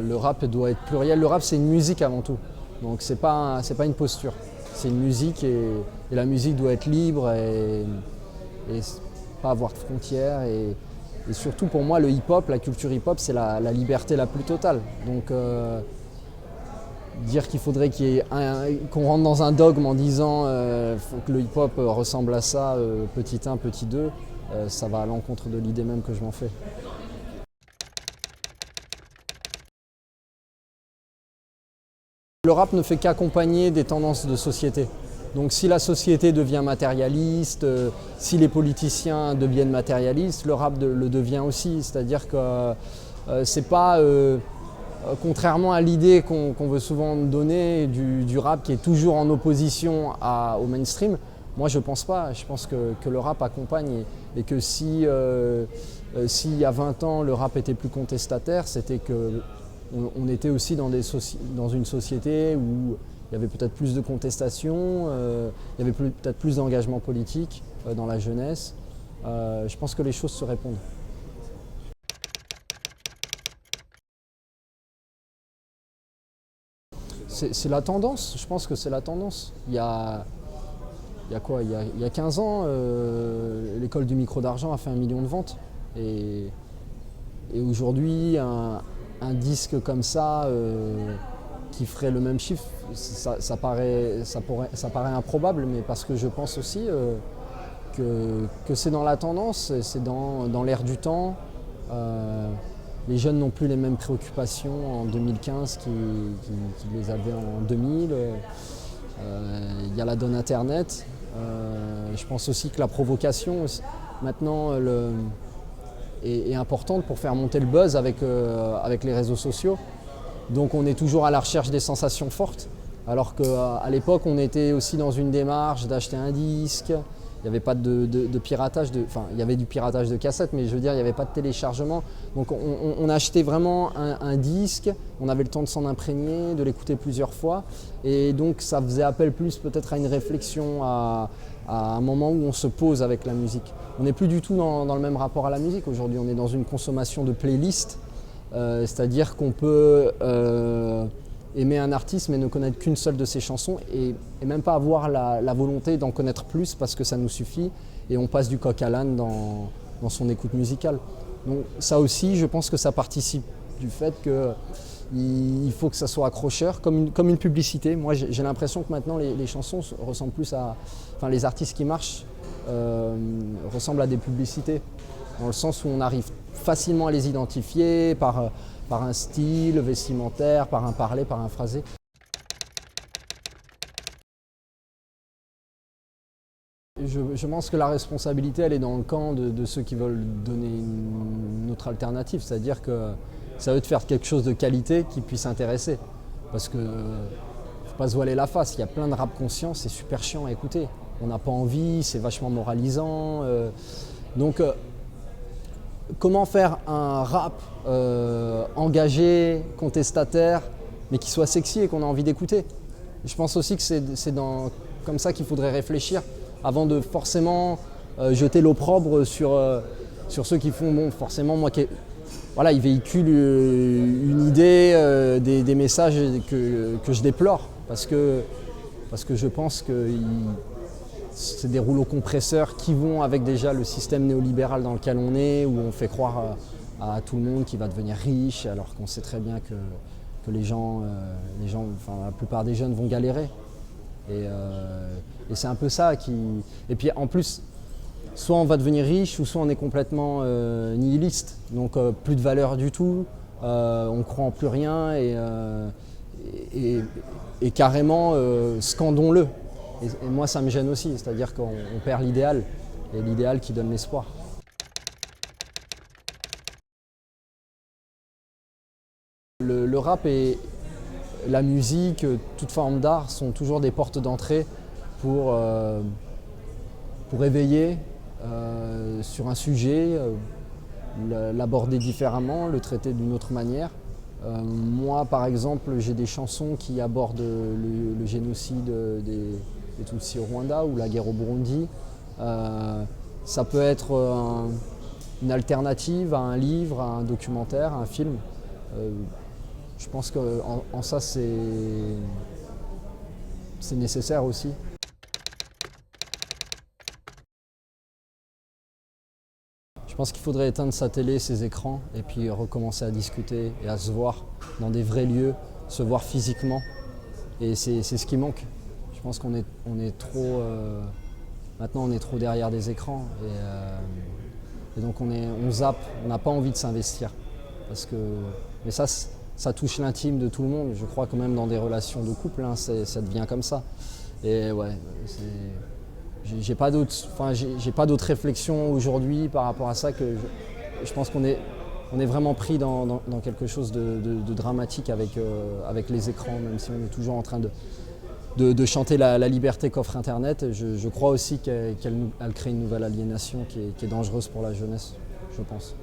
le rap doit être pluriel. Le rap, c'est une musique avant tout. Donc c'est pas une posture. C'est une musique et la musique doit être libre et pas avoir de frontières. Et surtout pour moi, le hip-hop, la culture hip-hop, c'est la liberté la plus totale. Donc dire qu'il faudrait qu'on rentre dans un dogme en disant faut que le hip-hop ressemble à ça, petit 1, petit 2, ça va à l'encontre de l'idée même que je m'en fais. Le rap ne fait qu'accompagner des tendances de société. Donc si la société devient matérialiste, si les politiciens deviennent matérialistes, le rap le devient aussi. C'est-à-dire que c'est pas, contrairement à l'idée qu'on veut souvent donner du rap qui est toujours en opposition au mainstream, moi je pense pas. Je pense que le rap accompagne et que s'il y a 20 ans le rap était plus contestataire, c'était que on était aussi dans une société où il y avait peut-être plus de contestation, il y avait peut-être plus d'engagement politique dans la jeunesse. Je pense que les choses se répondent. C'est la tendance, je pense que c'est la tendance. Il y a 15 ans, l'école du micro d'argent a fait 1 million de ventes. Et aujourd'hui, un disque comme ça qui ferait le même chiffre, ça paraît improbable, mais parce que je pense aussi que c'est dans la tendance, c'est dans l'air du temps. Les jeunes n'ont plus les mêmes préoccupations en 2015 qu'ils les avaient en 2000. Il y a la donne Internet. Je pense aussi que la provocation maintenant est importante pour faire monter le buzz avec les réseaux sociaux. Donc on est toujours à la recherche des sensations fortes, alors qu'à l'époque on était aussi dans une démarche d'acheter un disque. Il n'y avait pas de piratage, enfin il y avait du piratage de cassettes, mais je veux dire il n'y avait pas de téléchargement. Donc on achetait vraiment un disque, on avait le temps de s'en imprégner, de l'écouter plusieurs fois. Et donc ça faisait appel plus peut-être à une réflexion, à un moment où on se pose avec la musique. On n'est plus du tout dans le même rapport à la musique aujourd'hui, on est dans une consommation de playlists, c'est-à-dire qu'on peut aimer un artiste mais ne connaître qu'une seule de ses chansons et même pas avoir la volonté d'en connaître plus parce que ça nous suffit et on passe du coq à l'âne dans son écoute musicale. Donc ça aussi, je pense que ça participe du fait qu'il faut que ça soit accrocheur, comme une publicité. Moi j'ai l'impression que maintenant les chansons ressemblent plus à... Enfin les artistes qui marchent ressemblent à des publicités, dans le sens où on arrive facilement à les identifier par un style vestimentaire, par un parler, par un phrasé. Je pense que la responsabilité, elle est dans le camp de ceux qui veulent donner une autre alternative, c'est-à-dire que c'est à eux de faire quelque chose de qualité qui puisse intéresser. Parce que faut pas se voiler la face, il y a plein de rap conscient, c'est super chiant à écouter. On n'a pas envie, c'est vachement moralisant. Donc comment faire un rap engagé, contestataire, mais qui soit sexy et qu'on a envie d'écouter? Je pense aussi que c'est comme ça qu'il faudrait réfléchir avant de forcément jeter l'opprobre sur ceux qui font, bon, forcément, voilà, ils véhiculent une idée, des messages que je déplore, parce que je pense que c'est des rouleaux compresseurs qui vont avec déjà le système néolibéral dans lequel on est, où on fait croire à tout le monde qu'il va devenir riche, alors qu'on sait très bien que les gens, enfin, la plupart des jeunes vont galérer. Et c'est un peu ça qui... Et puis en plus, soit on va devenir riche, ou soit on est complètement nihiliste. Donc plus de valeur du tout, on croit en plus rien, et carrément scandons-le. Et moi ça me gêne aussi, c'est-à-dire qu'on perd l'idéal, et l'idéal qui donne l'espoir. Le rap et la musique, toute forme d'art sont toujours des portes d'entrée pour éveiller sur un sujet, l'aborder différemment, le traiter d'une autre manière. Moi par exemple, j'ai des chansons qui abordent le génocide des Tutsis au Rwanda ou la guerre au Burundi. Ça peut être une alternative à un livre, à un documentaire, à un film. Je pense qu'en ça, c'est nécessaire aussi. Je pense qu'il faudrait éteindre sa télé, ses écrans, et puis recommencer à discuter et à se voir dans des vrais lieux, se voir physiquement. Et c'est ce qui manque. Je pense qu'on est trop... maintenant, on est trop derrière des écrans. Et donc, on zappe, on n'a pas envie de s'investir. Mais ça touche l'intime de tout le monde. Je crois que même dans des relations de couple, hein, ça devient comme ça. Et ouais, j'ai pas d'autres réflexions aujourd'hui par rapport à ça que je pense qu'on est vraiment pris dans quelque chose de dramatique avec les écrans, même si on est toujours en train de chanter la liberté qu'offre Internet. Je crois aussi qu'elle crée une nouvelle aliénation qui est dangereuse pour la jeunesse, je pense.